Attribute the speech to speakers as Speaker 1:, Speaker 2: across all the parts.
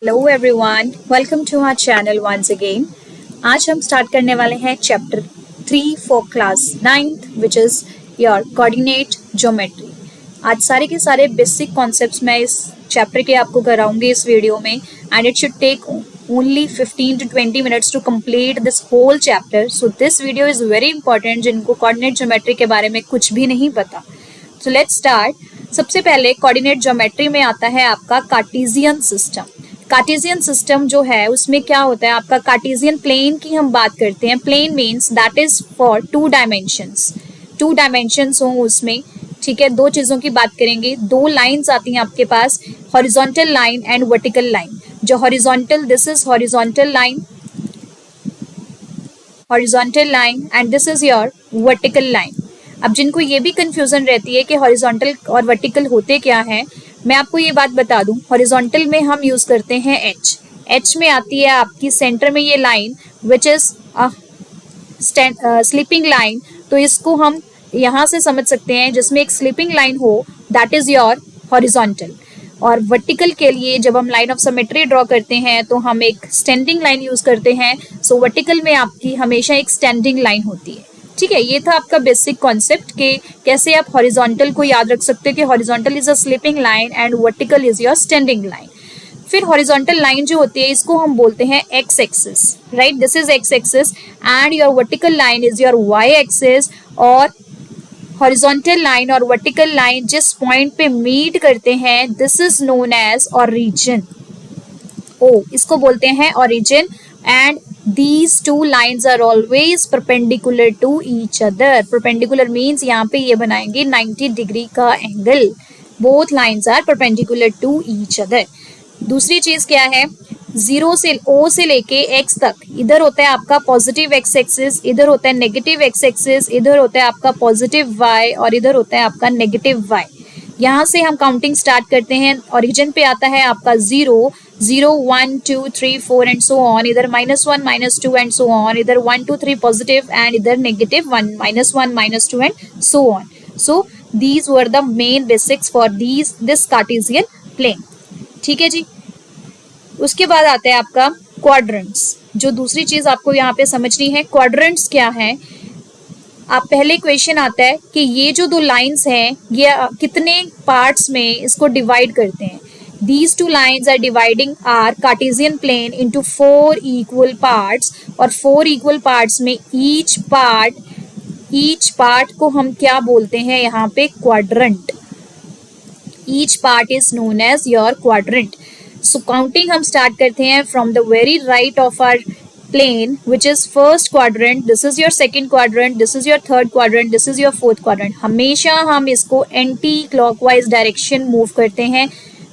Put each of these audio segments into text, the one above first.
Speaker 1: Hello everyone, welcome to our channel once again. आज हम start करने वाले हैं chapter 3 for class 9th which is your coordinate geometry. आज सारे के सारे बेसिक कॉन्सेप्ट्स मैं इस चैप्टर के आपको कराऊंगी इस वीडियो में, and it should take only 15 to 20 minutes to complete this whole chapter. So this video is very important जिनको कोऑर्डिनेट ज्योमेट्री के बारे में कुछ भी नहीं पता। So let's start. सबसे पहले कोऑर्डिनेट ज्योमेट्री में आता है आपका कार्टेशियन सिस्टम। कार्टेशियन सिस्टम जो है उसमें क्या होता है, आपका कार्टेशियन प्लेन की हम बात करते हैं। Plane means that is for two dimensions हो उसमें, ठीक है। दो चीजों की बात करेंगे, दो लाइंस आती हैं आपके पास, horizontal line and vertical line. जो horizontal, this is horizontal line and this is your vertical line. अब जिनको ये भी कंफ्यूजन रहती है कि हॉरिजॉन्टल और वर्टिकल होते क्या हैं, मैं आपको ये बात बता दूं। हॉरिजॉन्टल में हम यूज करते हैं एच में आती है आपकी सेंटर में ये line which is sleeping line. तो इसको हम यहाँ से समझ सकते हैं, जिसमें एक स्लीपिंग लाइन हो दैट इज योर हॉरिजॉन्टल। और वर्टिकल के लिए जब हम लाइन ऑफ सिमेट्री ड्रॉ करते हैं तो हम एक स्टैंडिंग लाइन यूज करते हैं। सो वर्टिकल में आपकी हमेशा एक स्टैंडिंग लाइन होती है, ठीक है। ये था आपका बेसिक कॉन्सेप्ट कि कैसे आप हॉरिजॉन्टल को याद रख सकते हो कि horizontal is a sleeping line and vertical is your standing line. फिर हॉरिजॉन्टल लाइन जो होती है इसको हम बोलते हैं x axis, right. This is x axis and your vertical line is your y axis. और हॉरिजॉन्टल लाइन और वर्टिकल लाइन जिस पॉइंट पे मीट करते हैं this is known as origin. इसको बोलते हैं origin. And these two lines are always perpendicular to each other. Perpendicular means यहाँ पे ये बनाएंगे 90 डिग्री का angle. Both lines are perpendicular to each other. दूसरी चीज क्या है, जीरो से O से लेके X तक, इधर होता है आपका पॉजिटिव X एक्सिस, इधर होता है नेगेटिव X एक्सिस, इधर होता है आपका पॉजिटिव Y और इधर होता है आपका नेगेटिव Y। यहाँ से हम काउंटिंग स्टार्ट करते हैं। ओरिजिन पे आता है आपका 0, 1 2 3 4 एंड सो ऑन। इधर -1 -2 एंड सो ऑन। इधर 1 2 3 पॉजिटिव एंड इधर negative 1 -1 -2 and so on. So these were the main basics for this Cartesian plane, ठीक है जी। उसके बाद आता है आपका क्वाड्रेंट्स। जो दूसरी चीज आपको यहाँ पे समझनी है, क्वाड्रेंट्स क्या है। आप पहले क्वेश्चन आता है कि ये जो दो लाइंस हैं ये कितने पार्ट्स में इसको डिवाइड करते हैं। These two lines are dividing our Cartesian plane into 4 equal parts, और 4 equal parts में each part को हम क्या बोलते हैं यहाँ पे, quadrant. Each part is known as your quadrant. So counting हम start करते हैं from the very right of our plane which is first quadrant. This is your second quadrant, this is your third quadrant, this is your fourth quadrant. हमेशा हम इसको anti clockwise direction move करते हैं।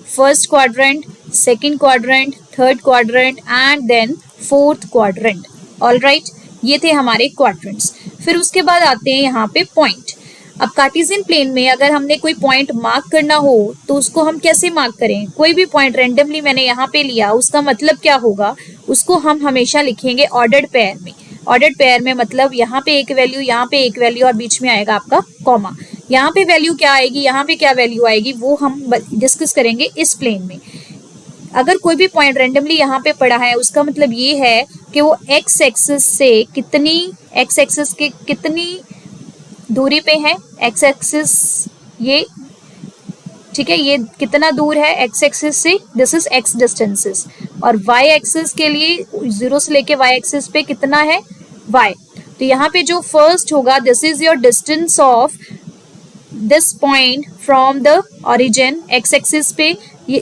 Speaker 1: First quadrant, second quadrant, third quadrant and then fourth quadrant. All right, ये थे हमारे quadrants. फिर उसके बाद आते हैं यहाँ पे पॉइंट। अब कार्टेशियन प्लेन में अगर हमने कोई पॉइंट मार्क करना हो तो उसको हम कैसे मार्क करें। कोई भी पॉइंट रेंडमली मैंने यहाँ पे लिया, उसका मतलब क्या होगा, उसको हम हमेशा लिखेंगे ऑर्डर्ड पेयर में। ऑर्डर्ड पेयर में मतलब यहाँ पे एक वैल्यू, यहाँ पे एक वैल्यू और बीच में आएगा आपका कॉमा। यहाँ पे वैल्यू क्या आएगी, यहाँ पे क्या वैल्यू आएगी, वो हम डिस्कस करेंगे इस प्लेन में। अगर कोई भी पॉइंट रेंडमली यहाँ पे पड़ा है उसका मतलब ये है कि वो एक्स एक्सिस से कितनी दूरी पे है। एक्स एक्सिस ये, ठीक है, ये कितना दूर है एक्स एक्सिस से, दिस इज एक्स डिस्टेंसेस। और वाई एक्सिस के लिए 0 से लेके वाई एक्सिस पे कितना है, वाई। तो यहाँ पे जो फर्स्ट होगा, this is your distance of this point from the origin. X axis पे ये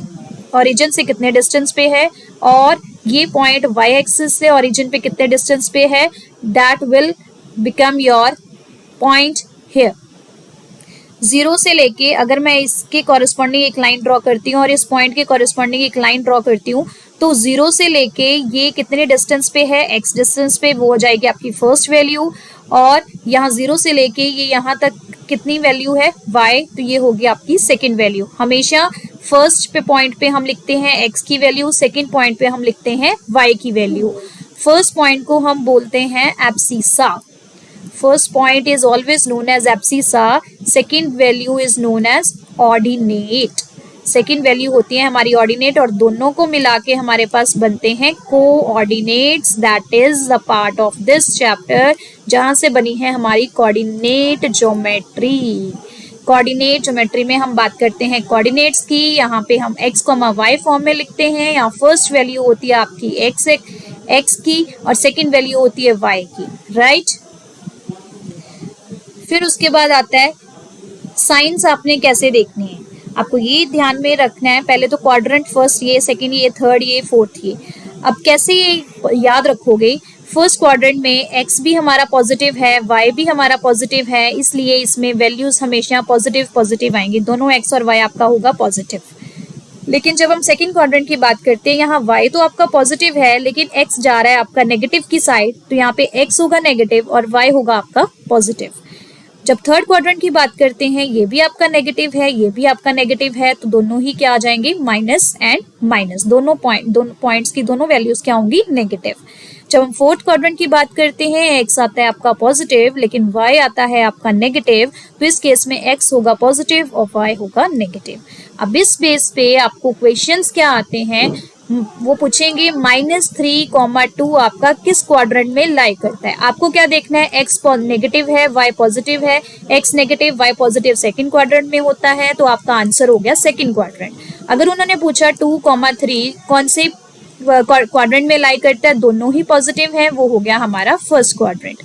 Speaker 1: ओरिजिन से कितने डिस्टेंस पे है, और ये पॉइंट वाई एक्सिस से ओरिजिन पे कितने डिस्टेंस पे है, that will become your point here. 0 से लेके अगर मैं इसके कॉरेस्पॉन्डिंग एक लाइन ड्रॉ करती हूँ और इस पॉइंट के कॉरेस्पॉन्डिंग एक लाइन ड्रॉ करती हूँ, तो 0 से लेके ये कितने डिस्टेंस पे है, x डिस्टेंस पे, वो हो जाएगी आपकी फर्स्ट वैल्यू। और यहाँ 0 से लेके ये यहाँ तक कितनी वैल्यू है, y, तो ये होगी आपकी सेकेंड वैल्यू। हमेशा फर्स्ट पे पॉइंट पे हम लिखते हैं x की वैल्यू, सेकेंड पॉइंट पे हम लिखते हैं y की वैल्यू। फर्स्ट पॉइंट को हम बोलते हैं abscissa. First point is always known as abscissa. Second value is known as ordinate. Second value होती है हमारी ऑर्डिनेट, और दोनों को मिला के हमारे पास बनते हैं coordinates. That is the part of this chapter जहां से बनी है हमारी कोऑर्डिनेट ज्योमेट्री। कोऑर्डिनेट ज्योमेट्री में हम बात करते हैं कोऑर्डिनेट्स की। यहाँ पे हम x, y फॉर्म में लिखते हैं। यहाँ फर्स्ट वैल्यू होती है आपकी x की और सेकेंड वैल्यू होती है y की, राइट। फिर उसके बाद आता है साइंस आपने कैसे देखनी है, आपको ये ध्यान में रखना है। पहले तो क्वाड्रेंट फर्स्ट, ये सेकेंड, ये थर्ड, ये फोर्थ, ये अब कैसे ये याद रखोगे। फर्स्ट क्वाड्रेंट में x भी हमारा पॉजिटिव है, y भी हमारा पॉजिटिव है, इसलिए इसमें वैल्यूज हमेशा पॉजिटिव पॉजिटिव आएंगी, दोनों x और y आपका होगा पॉजिटिव। लेकिन जब हम सेकंड क्वाड्रेंट की बात करते हैं, यहाँ y तो आपका पॉजिटिव है लेकिन x जा रहा है आपका नेगेटिव की साइड, तो यहाँ पे x होगा नेगेटिव और y होगा आपका पॉजिटिव। जब थर्ड क्वाड्रेंट की बात करते हैं, ये भी आपका नेगेटिव है, ये भी आपका नेगेटिव है, तो दोनों ही क्या आ जाएंगे, माइनस एंड माइनस, दोनों पॉइंट्स की दोनों वैल्यूज क्या होंगी, नेगेटिव। जब हम फोर्थ क्वाड्रेंट की बात करते हैं, x आता है आपका पॉजिटिव लेकिन y आता है आपका नेगेटिव, तो इस केस में x होगा पॉजिटिव और y होगा नेगेटिव। अब इस बेस पे आपको क्वेश्चंस क्या आते हैं, वो पूछेंगे -3, 2 आपका किस क्वाड्रेंट में लाई करता है। आपको क्या देखना है, x नेगेटिव है, y पॉजिटिव है, x negative y positive second quadrant में होता है, तो आपका आंसर हो गया सेकंड क्वाड्रेंट। अगर उन्होंने पूछा 2, 3 कौन से क्वाड्रेंट में लाई करता है, दोनों ही पॉजिटिव है, वो हो गया हमारा फर्स्ट क्वाड्रेंट।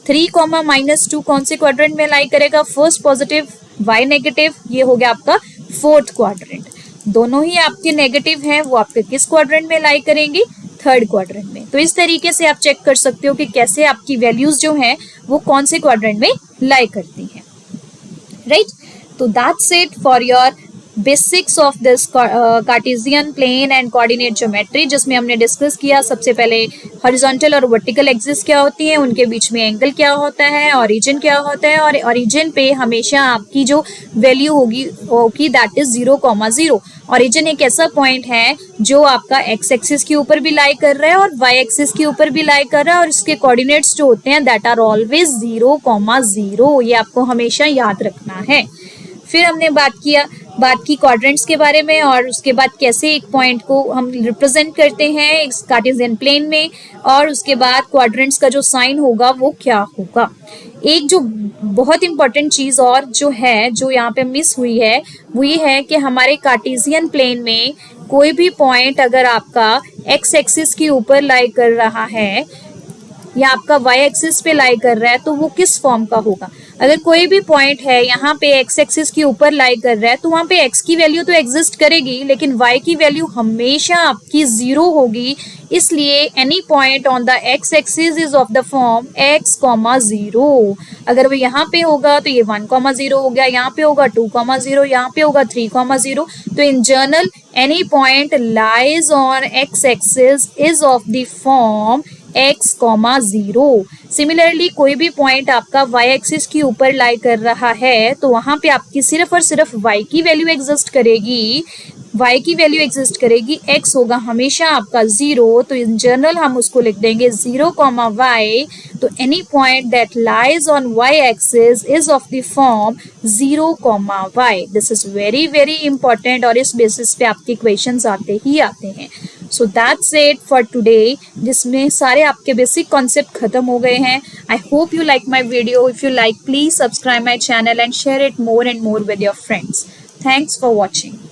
Speaker 1: 3, -2 कौन से क्वाड्रेंट में लाई करेगा, फर्स्ट पॉजिटिव y नेगेटिव, ये हो गया आपका फोर्थ क्वाड्रेंट। दोनों ही आपके नेगेटिव हैं, वो आपके किस क्वाड्रेंट में लाई करेंगे, थर्ड क्वाड्रेंट में। तो इस तरीके से आप चेक कर सकते हो कि कैसे आपकी वैल्यूज जो हैं वो कौन से क्वाड्रेंट में लाई करती हैं, राइट। तो that's it for your basics of this Cartesian plane and coordinate geometry, जिसमें हमने डिस्कस किया सबसे पहले हॉरिजॉन्टल और वर्टिकल एक्सिस क्या होती हैं, उनके बीच में एंगल क्या होता है, ओरिजिन क्या होता है, और ओरिजिन पे हमेशा आपकी जो वैल्यू होगी दैट इज 0,0। ओरिजिन एक ऐसा पॉइंट है जो आपका x एक्सिस के ऊपर भी लाई कर रहा है और y एक्सिस के ऊपर भी लाई कर रहा है, और इसके कोऑर्डिनेट्स जो होते हैं दैट आर ऑलवेज 0,0। ये आपको हमेशा याद रखना है। फिर हमने बात की क्वाड्रेंट्स के बारे में, और उसके बाद कैसे एक पॉइंट को हम रिप्रेजेंट करते हैं कार्टेशियन प्लेन में, और उसके बाद क्वाड्रेंट्स का जो साइन होगा वो क्या होगा। एक जो बहुत इंपॉर्टेंट चीज और जो यहाँ पे मिस हुई है, वो ये है कि हमारे कार्टेशियन प्लेन में कोई भी पॉइंट अगर आपका एक्स एक्सिस के ऊपर लाई कर रहा है या आपका वाई एक्सिस पे लाई कर रहा है, तो वो किस फॉर्म का होगा। अगर कोई भी पॉइंट है यहाँ पे एक्स एक्सिस के ऊपर लाई कर रहा है, तो वहां पे एक्स की वैल्यू तो एग्जिस्ट करेगी लेकिन वाई की वैल्यू हमेशा आपकी 0 होगी। इसलिए any point on the x axis is of the form x, 0। अगर वो यहाँ पे होगा तो ये 1,0 हो गया, यहाँ पे होगा 2,0, यहाँ पे होगा 3,0। तो in general any point lies on x axis is of the form x, 0। Similarly कोई भी पॉइंट आपका y एक्सिस के ऊपर लाई कर रहा है, तो वहां पे आपकी सिर्फ और सिर्फ y की वैल्यू एग्जिस्ट करेगी, x होगा हमेशा आपका 0। तो इन जनरल हम उसको लिख देंगे 0, y। तो any point that lies on y axis is of the form 0, y। This is very very important, और इस बेसिस पे आपके क्वेश्चंस आते ही आते हैं। So that's it for today, जिसमें सारे आपके बेसिक कॉन्सेप्ट खत्म हो गए हैं। I hope you like my video. If you like, please subscribe my channel and share it more and more with your friends. Thanks for watching.